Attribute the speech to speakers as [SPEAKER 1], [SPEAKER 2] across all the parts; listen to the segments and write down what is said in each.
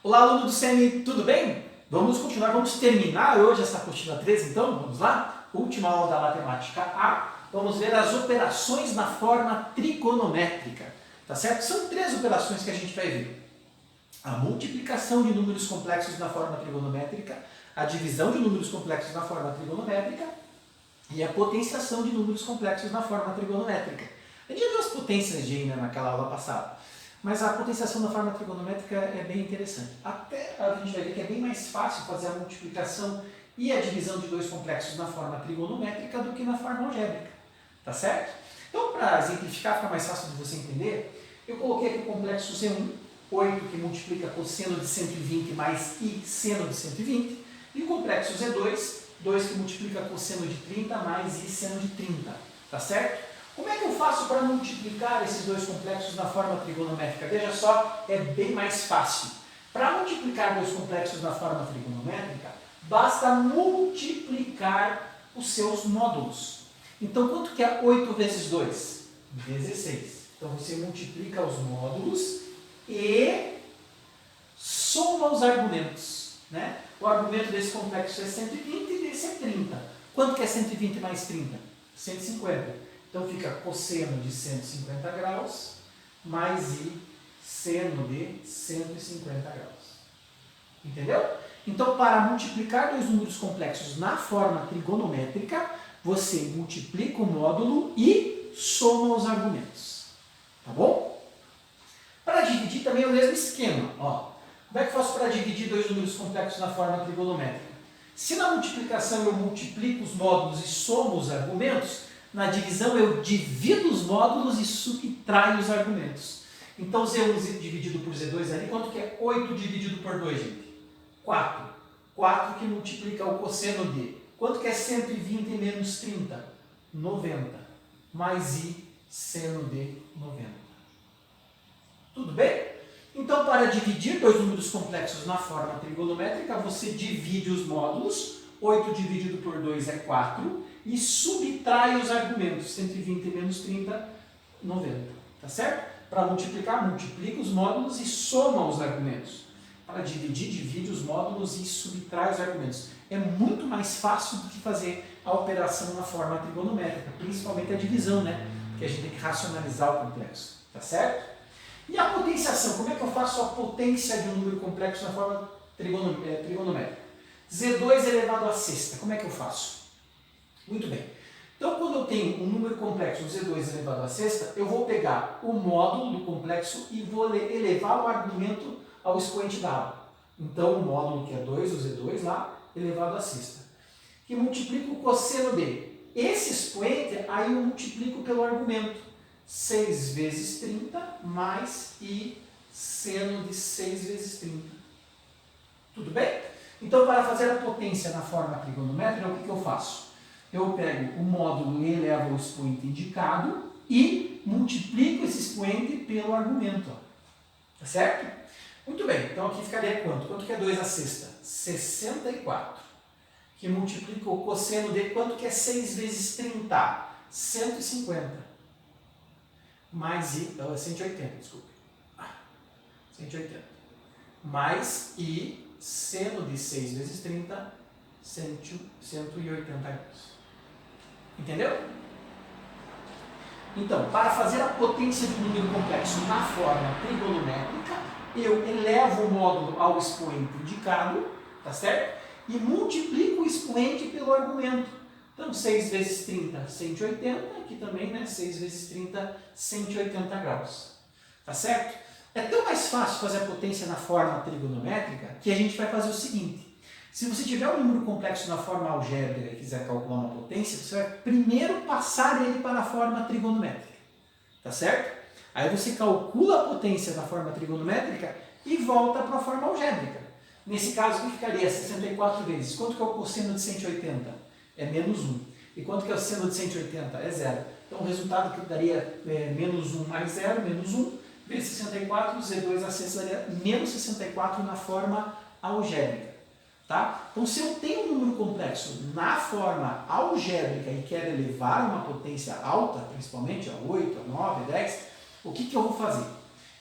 [SPEAKER 1] Olá, aluno do SEMI, tudo bem? Vamos continuar, vamos terminar hoje essa apostila 13, então, vamos lá? Última aula da matemática A. Vamos ver as operações na forma trigonométrica, tá certo? São três operações que a gente vai ver. A multiplicação de números complexos na forma trigonométrica, a divisão de números complexos na forma trigonométrica e a potenciação de números complexos na forma trigonométrica. A gente já viu as potências de n naquela aula passada, mas a potenciação da forma trigonométrica é bem interessante. Até a gente vai ver que é bem mais fácil fazer a multiplicação e a divisão de dois complexos na forma trigonométrica do que na forma algébrica, tá certo? Então, para exemplificar, ficar mais fácil de você entender, eu coloquei aqui o complexo C1, 8 que multiplica cosseno de 120 mais i seno de 120, e o complexo Z2, 2 que multiplica cosseno de 30 mais i seno de 30, tá certo? Como é que eu faço para multiplicar esses dois complexos na forma trigonométrica? Veja só, é bem mais fácil. Para multiplicar dois complexos na forma trigonométrica, basta multiplicar os seus módulos. Então, quanto que é 8 vezes 2? 16. Então, você multiplica os módulos e soma os argumentos, né? O argumento desse complexo é 120 e desse é 30. Quanto que é 120 mais 30? 150. Então fica cosseno de 150 graus mais i seno de 150 graus. Entendeu? Então, para multiplicar dois números complexos na forma trigonométrica, você multiplica o módulo e soma os argumentos. Tá bom? Para dividir também é o mesmo esquema. Ó, como é que eu faço para dividir dois números complexos na forma trigonométrica? Se na multiplicação eu multiplico os módulos e somo os argumentos, na divisão eu divido os módulos e subtraio os argumentos. Então Z1 dividido por Z2 ali, quanto que é 8 dividido por 2, gente? 4. 4 que multiplica o cosseno de. Quanto que é 120 menos 30? 90. Mais i seno de 90. Tudo bem? Então, para dividir dois números complexos na forma trigonométrica, você divide os módulos. 8 dividido por 2 é 4. E subtrai os argumentos. 120 menos 30, 90. Tá certo? Para multiplicar, multiplica os módulos e soma os argumentos. Para dividir, divide os módulos e subtrai os argumentos. É muito mais fácil do que fazer a operação na forma trigonométrica, principalmente a divisão, né? Porque a gente tem que racionalizar o complexo. Tá certo? E a potenciação? Como é que eu faço a potência de um número complexo na forma trigonométrica? Z2 elevado à sexta. Como é que eu faço? Muito bem. Então, quando eu tenho um número complexo, Z2 elevado à sexta, eu vou pegar o módulo do complexo e vou elevar o argumento ao expoente dado. Então, o módulo que é 2, o Z2 lá, elevado à sexta. Que multiplica o cosseno de. Esse expoente, aí eu multiplico pelo argumento. 6 vezes 30 mais i seno de 6 vezes 30. Tudo bem? Então, para fazer a potência na forma trigonométrica, o que eu faço? Eu pego o módulo e elevo o expoente indicado e multiplico esse expoente pelo argumento. Ó. Tá certo? Muito bem. Então, aqui ficaria quanto? Quanto que é 2 à sexta? 64. Que multiplica o cosseno de quanto que é 6 vezes 30? 150. Mais i, 180, desculpe. 180. Mais i seno de 6 vezes 30, 180 graus. Entendeu? Então, para fazer a potência de um número complexo na forma trigonométrica, eu elevo o módulo ao expoente indicado, tá certo? E multiplico o expoente pelo argumento. Então, 6 vezes 30, 180, aqui também, né? 6 vezes 30, 180 graus. Tá certo? É tão mais fácil fazer a potência na forma trigonométrica que a gente vai fazer o seguinte. Se você tiver um número complexo na forma algébrica e quiser calcular uma potência, você vai primeiro passar ele para a forma trigonométrica. Tá certo? Aí você calcula a potência na forma trigonométrica e volta para a forma algébrica. Nesse caso, que ficaria 64 vezes. Quanto que é o cosseno de 180? É menos 1. E quanto que é o seno de 180? É 0. Então, o resultado que daria menos 1 mais 0, menos 1, vezes 64, Z2 a 6 daria menos 64 na forma algébrica. Tá? Então, se eu tenho um número complexo na forma algébrica e quero elevar uma potência alta, principalmente a 8, a 9, a 10, o que eu vou fazer?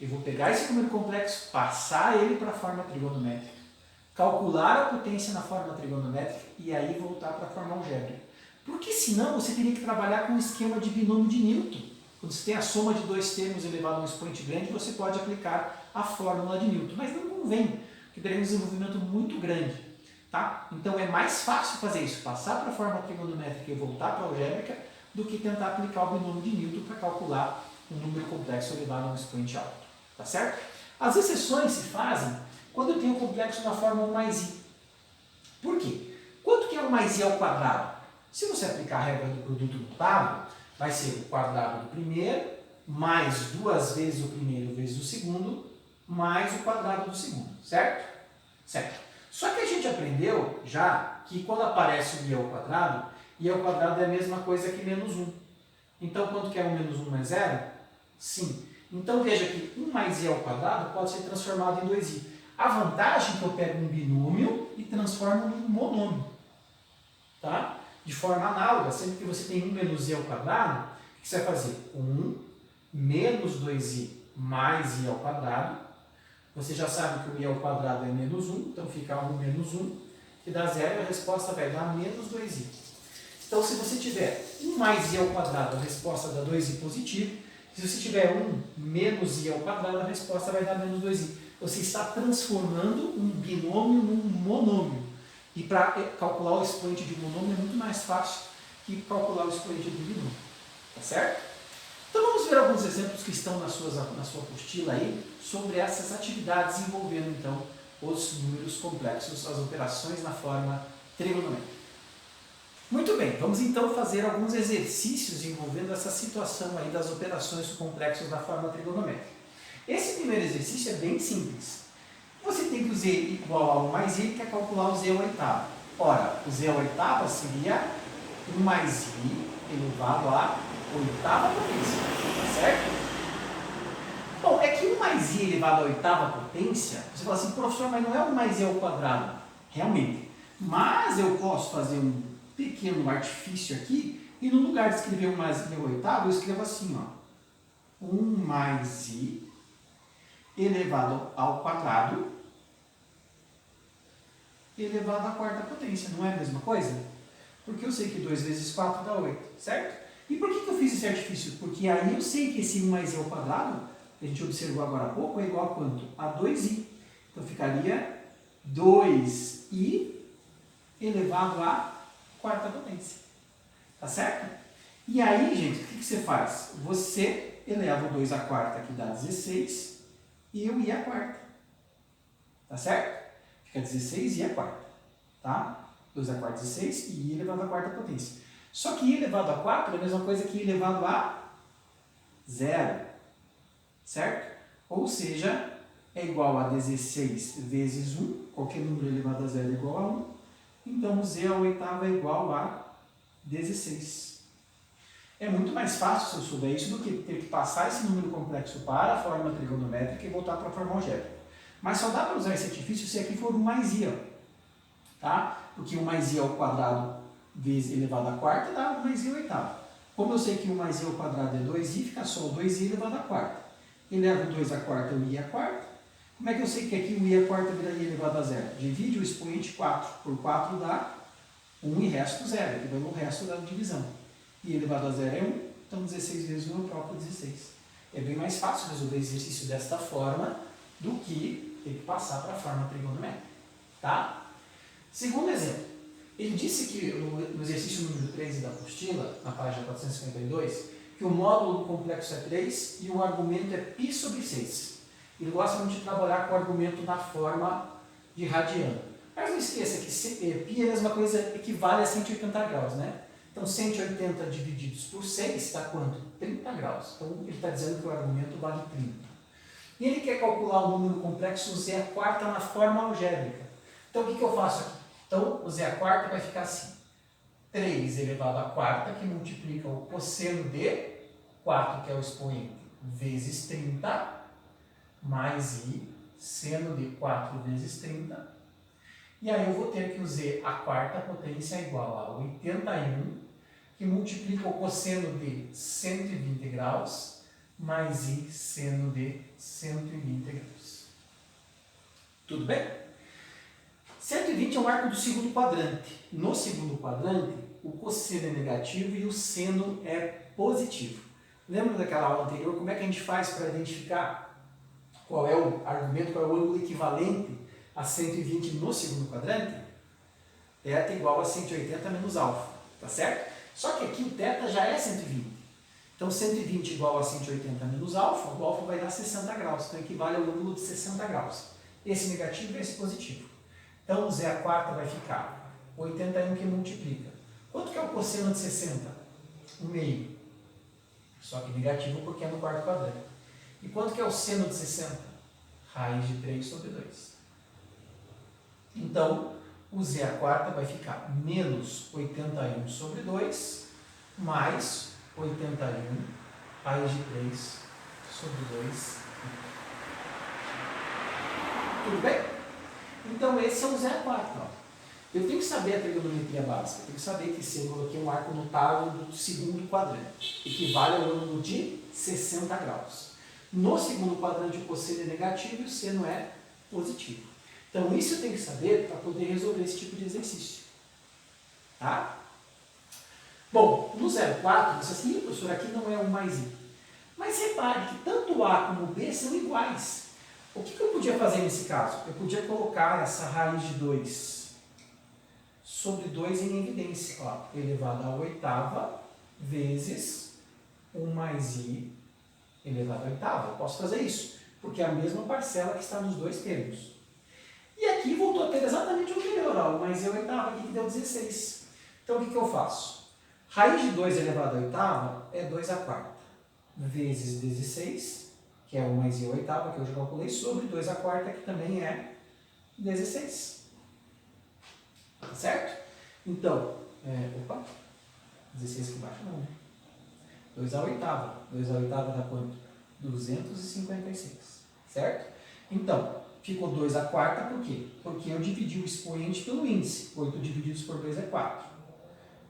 [SPEAKER 1] Eu vou pegar esse número complexo, passar ele para a forma trigonométrica, calcular a potência na forma trigonométrica e aí voltar para a forma algébrica. Porque senão você teria que trabalhar com um esquema de binômio de Newton. Quando você tem a soma de dois termos elevado a um expoente grande, você pode aplicar a fórmula de Newton. Mas não convém, porque teria um desenvolvimento muito grande. Tá? Então é mais fácil fazer isso, passar para a forma trigonométrica e voltar para a algébrica, do que tentar aplicar o binômio de Newton para calcular um número complexo elevado a um expoente alto. Tá certo? As exceções se fazem quando eu tenho o complexo na forma 1 mais i. Por quê? Quanto que é 1 mais i ao quadrado? Se você aplicar a regra do produto notável, vai ser o quadrado do primeiro, mais duas vezes o primeiro vezes o segundo, mais o quadrado do segundo, certo? Certo. Só que a gente aprendeu já que quando aparece o i ao quadrado é a mesma coisa que menos 1. Então, quanto que é 1 menos 1 mais 0? Sim. Então, veja que 1 mais i ao quadrado pode ser transformado em 2i. A vantagem é que eu pego um binômio e transformo em um monômio. Tá? De forma análoga, sempre que você tem 1 menos i ao quadrado, o que você vai fazer? 1 menos 2i mais i ao quadrado. Você já sabe que o i ao quadrado é menos 1, então fica 1 menos 1, que dá 0 e a resposta vai dar menos 2i. Então, se você tiver 1 mais i ao quadrado, a resposta dá 2i positivo. Se você tiver 1 menos i ao quadrado, a resposta vai dar menos 2i. Você está transformando um binômio num monômio. E para calcular o expoente de monômio é muito mais fácil que calcular o expoente de binômio. Tá certo? Então vamos ver alguns exemplos que estão na sua apostila aí sobre essas atividades envolvendo então os números complexos, as operações na forma trigonométrica. Muito bem, vamos então fazer alguns exercícios envolvendo essa situação aí das operações complexas na forma trigonométrica. Esse primeiro exercício é bem simples. Você tem que o z igual a 1 mais i, quer calcular o z ao oitavo. Ora, o z ao oitavo seria 1 mais i elevado à oitava potência, tá certo? Bom, é que 1 mais i elevado à oitava potência, você fala assim, professor, mas não é 1 mais i ao quadrado. Realmente. Mas eu posso fazer um pequeno artifício aqui, e no lugar de escrever 1 mais i ao oitavo, eu escrevo assim, ó. 1 mais i elevado ao quadrado elevado à quarta potência. Não é a mesma coisa? Porque eu sei que 2 vezes 4 dá 8, certo? E por que eu fiz esse artifício? Porque aí eu sei que esse 1 mais i ao quadrado, que a gente observou agora há pouco, é igual a quanto? A 2i. Então ficaria 2i elevado à quarta potência. Tá certo? E aí, gente, o que você faz? Você eleva o 2 à quarta, que dá 16, e o i à quarta. Tá certo? Fica 16 i à quarta. Tá? 2 à quarta, 16, e i elevado à quarta potência. Só que i elevado a 4 é a mesma coisa que i elevado a 0. Certo? Ou seja, é igual a 16 vezes 1. Qualquer número elevado a 0 é igual a 1. Então, o z ao oitavo é igual a 16. É muito mais fácil se eu souber isso do que ter que passar esse número complexo para a forma trigonométrica e voltar para a forma algébrica. Mas só dá para usar esse artifício se aqui for 1 mais i, ó. Tá? Porque 1 mais i ao quadrado vezes elevado à quarta dá 1 mais i ao oitavo. Como eu sei que 1 mais i ao quadrado é 2i, fica só o 2i elevado à quarta. Eleva o 2 à quarta, o i à quarta. Como é que eu sei que aqui o i à quarta vira i elevado a 0? Divide o expoente 4 por 4 dá 1 e resto 0, que vai no resto da divisão. I elevado a 0 é 1, então 16 vezes 1 é o próprio 16. É bem mais fácil resolver exercício desta forma do que ter que passar para a forma trigonométrica. Tá? Segundo exemplo, ele disse que no exercício número 13 da apostila, na página 452, que o módulo do complexo é 3 e o argumento é π sobre 6. Ele gosta muito de trabalhar com o argumento na forma de radiano. Mas não esqueça que π é a mesma coisa, equivale a 180 graus, né? Então, 180 divididos por 6 dá quanto? 30 graus. Então, ele está dizendo que o argumento vale 30. E ele quer calcular o número complexo z à quarta na forma algébrica. Então, o que eu faço aqui? Então, o z à quarta vai ficar assim. 3 elevado à quarta, que multiplica o cosseno de 4, que é o expoente, vezes 30, mais i, seno de 4 vezes 30. E aí eu vou ter que o z à quarta potência é igual a 81, que multiplica o cosseno de 120 graus, mais I seno de 120 graus. Tudo bem? 120 é um arco do segundo quadrante. No segundo quadrante, o cosseno é negativo e o seno é positivo. Lembra daquela aula anterior? Como é que a gente faz para identificar qual é o argumento, qual é o ângulo equivalente a 120 no segundo quadrante? Θ igual a 180 menos alfa, tá certo? Só que aqui o θ já é 120. Então 120 igual a 180 menos alfa, o alfa vai dar 60 graus, então equivale ao ângulo de 60 graus. Esse negativo e esse positivo. Então o z a quarta vai ficar 81 que multiplica. Quanto que é o cosseno de 60? 1/2. Só que negativo porque é no quarto quadrante. E quanto que é o seno de 60? Raiz de 3 sobre 2. Então, o z a quarta vai ficar menos 81 sobre 2, mais 81 raiz de 3 sobre 2. Tudo bem? Então, esse é o z a quarta. Ó. Eu tenho que saber a trigonometria básica. Eu tenho que saber que esse ângulo aqui é um arco notável do segundo quadrante. Equivale ao ângulo de 60 graus. No segundo quadrante, o cosseno é negativo e o seno é positivo. Então, isso eu tenho que saber para poder resolver esse tipo de exercício. Tá? Bom, no 04, você assim, professor, aqui não é 1 mais I. Mas repare que tanto A como B são iguais. O que eu podia fazer nesse caso? Eu podia colocar essa raiz de 2 sobre 2 em evidência. Ó, elevado à oitava vezes 1 mais I elevado à oitava. Eu posso fazer isso, porque é a mesma parcela que está nos dois termos. E aqui voltou a ter exatamente o anterior, ó, 1 mais I à oitava, aqui que deu 16. Então, o que eu faço? Raiz de 2 elevado à oitava é 2 à quarta, vezes 16, que é 1 mais I à oitava, que eu já calculei, sobre 2 à quarta, que também é 16. Tá certo? Então, 16 aqui embaixo não, né? 2 à oitava. 2 à oitava dá quanto? 256. Certo? Então, ficou 2 à quarta por quê? Porque eu dividi o expoente pelo índice. 8 divididos por 2 é 4.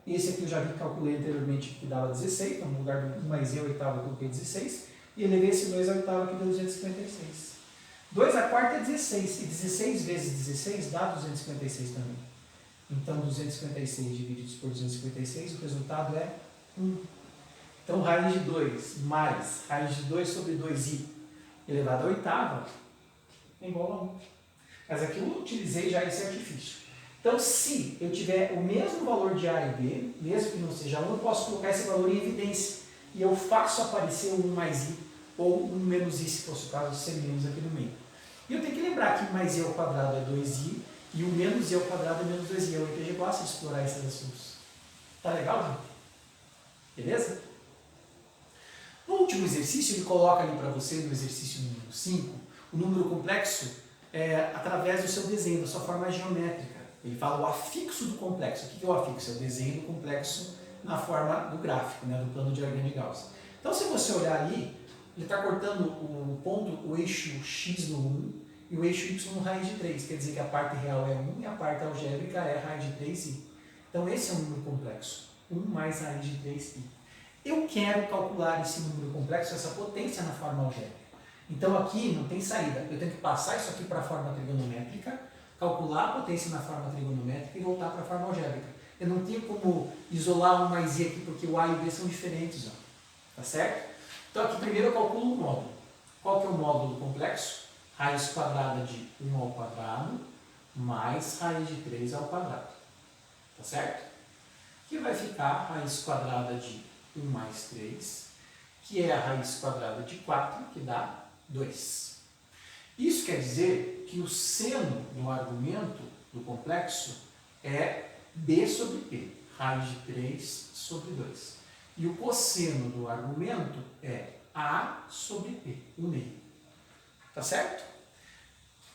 [SPEAKER 1] Esse aqui eu já vi que calculei anteriormente que dava 16, então no lugar do 1 mais I à oitava eu coloquei 16, e elevei esse 2 à oitava que deu 256. 2 à quarta é 16, e 16 vezes 16 dá 256 também. Então 256 divididos por 256, o resultado é 1. Então raiz de 2 mais raiz de 2 sobre 2i elevado à oitava é igual a 1. Mas aqui eu utilizei já esse artifício. Então, se eu tiver o mesmo valor de A e B, mesmo que não seja 1, eu posso colocar esse valor em evidência. E eu faço aparecer o 1 mais I, ou 1 menos I, se fosse o caso, ser menos aqui no meio. E eu tenho que lembrar que mais I ao quadrado é 2I, e o menos I ao quadrado é menos 2I. O IPG gosta de explorar esses assuntos. Tá legal, gente? Beleza? No último exercício, ele coloca ali para você, no exercício número 5, o número complexo através do seu desenho, da sua forma geométrica. Ele fala o afixo do complexo. O que é o afixo? É o desenho do complexo na forma do gráfico, né, do plano diagrama de Gauss. Então, se você olhar ali, ele está cortando o ponto, o eixo x no 1 e o eixo y no raiz de 3. Quer dizer que a parte real é 1 e a parte algébrica é raiz de 3i. Então, esse é um número complexo. 1 mais raiz de 3i. Eu quero calcular esse número complexo, essa potência na forma algébrica. Então, aqui não tem saída. Eu tenho que passar isso aqui para a forma trigonométrica, calcular a potência na forma trigonométrica e voltar para a forma algébrica. Eu não tenho como isolar 1 mais i aqui, porque o a e o b são diferentes. Ó. Tá certo? Então, aqui primeiro eu calculo o módulo. Qual que é o módulo complexo? Raiz quadrada de 1 ao quadrado mais raiz de 3 ao quadrado. Tá certo? Que vai ficar raiz quadrada de 1 mais 3, que é a raiz quadrada de 4, que dá 2. Isso quer dizer que o seno do argumento do complexo é b sobre p, raiz de 3 sobre 2. E o cosseno do argumento é a sobre p, 1/2. Tá certo?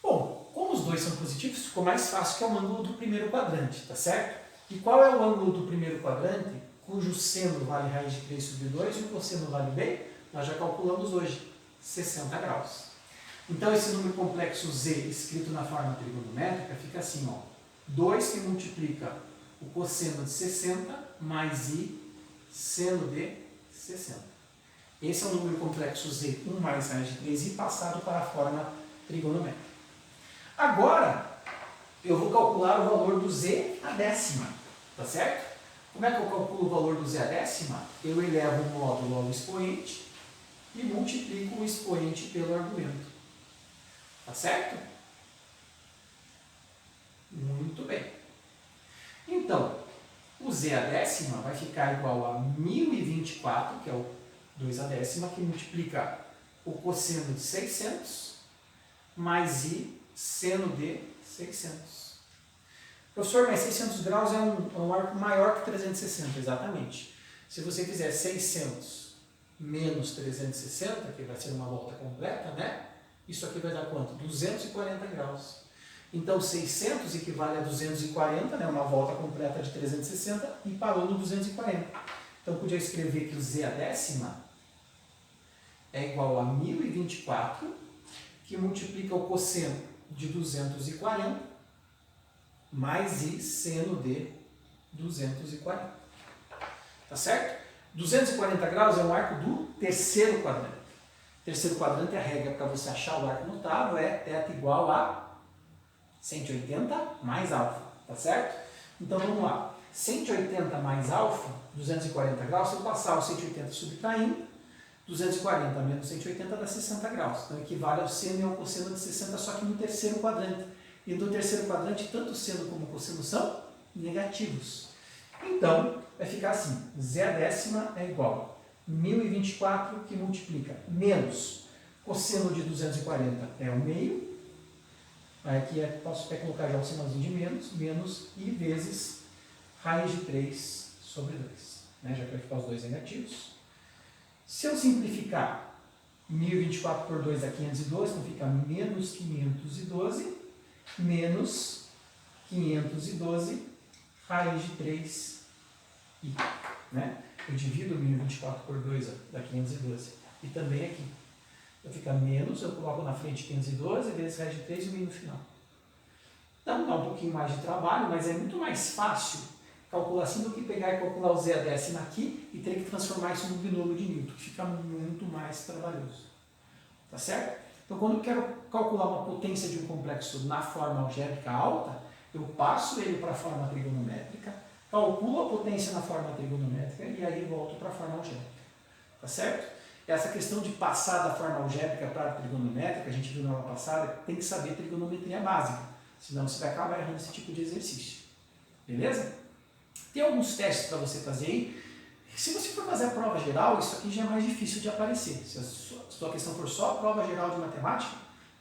[SPEAKER 1] Bom, como os dois são positivos, ficou mais fácil, que é o ângulo do primeiro quadrante, tá certo? E qual é o ângulo do primeiro quadrante, cujo seno vale raiz de 3 sobre 2 e o cosseno vale b? Nós já calculamos hoje, 60 graus. Então, esse número complexo z, escrito na forma trigonométrica, fica assim, ó, 2 que multiplica o cosseno de 60 mais i seno de 60. Esse é o número complexo Z, 1 mais raiz de 3, e passado para a forma trigonométrica. Agora, eu vou calcular o valor do Z à décima, tá certo? Como é que eu calculo o valor do Z à décima? Eu elevo o módulo ao expoente e multiplico o expoente pelo argumento. Tá certo? Muito bem. Então, o Z à décima vai ficar igual a 1024, que é o 2 à décima, que multiplica o cosseno de 600 mais I seno de 600. Professor, mas 600 graus é um arco maior que 360, exatamente. Se você fizer 600 menos 360, que vai ser uma volta completa, né? Isso aqui vai dar quanto? 240 graus. Então, 600 equivale a 240, né? Uma volta completa de 360, e parou no 240. Então, eu podia escrever que o Z à décima é igual a 1024, que multiplica o cosseno de 240, mais I seno de 240. Tá certo? 240 graus é um arco do terceiro quadrante. Terceiro quadrante, a regra para você achar o arco notável é θ igual a 180 mais alfa. Tá certo? Então vamos lá. 180 mais alfa, 240 graus, se eu passar o 180 subtraindo, 240 menos 180 dá 60 graus. Então equivale ao seno e ao cosseno de 60, só que no terceiro quadrante. E no terceiro quadrante, tanto o seno como o cosseno são negativos. Então, vai ficar assim, Z à décima é igual a 1024, que multiplica, menos cosseno de 240 é 1 meio, aqui posso até colocar já um sinalzinho de menos I vezes raiz de 3 sobre 2, né? Já que vai ficar os dois negativos. Se eu simplificar, 1024 por 2 dá 512, então fica menos 512, menos 512 raiz de 3i, né? Eu divido 1024 por 2, dá 512. E também aqui. Então fica menos, eu coloco na frente 512 vezes raiz de 3 e o meio no final. Então dá um pouquinho mais de trabalho, mas é muito mais fácil calcular assim do que pegar e calcular o Z à décima aqui e ter que transformar isso no binômio de Newton, que fica muito mais trabalhoso. Tá certo? Então, quando eu quero calcular uma potência de um complexo na forma algébrica alta, eu passo ele para a forma trigonométrica, calculo a potência na forma trigonométrica e aí volto para a forma algébrica. Tá certo? Essa questão de passar da forma algébrica para a trigonométrica, a gente viu na aula passada, tem que saber trigonometria básica, senão você vai acabar errando esse tipo de exercício. Beleza? Tem alguns testes para você fazer aí. Se você for fazer a prova geral, isso aqui já é mais difícil de aparecer. Se a sua questão for só a prova geral de matemática,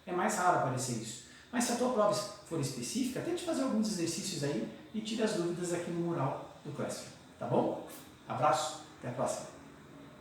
[SPEAKER 1] é mais raro aparecer isso. Mas se a tua prova for específica, tente fazer alguns exercícios aí e tire as dúvidas aqui no mural do Classroom. Tá bom? Abraço, até a próxima.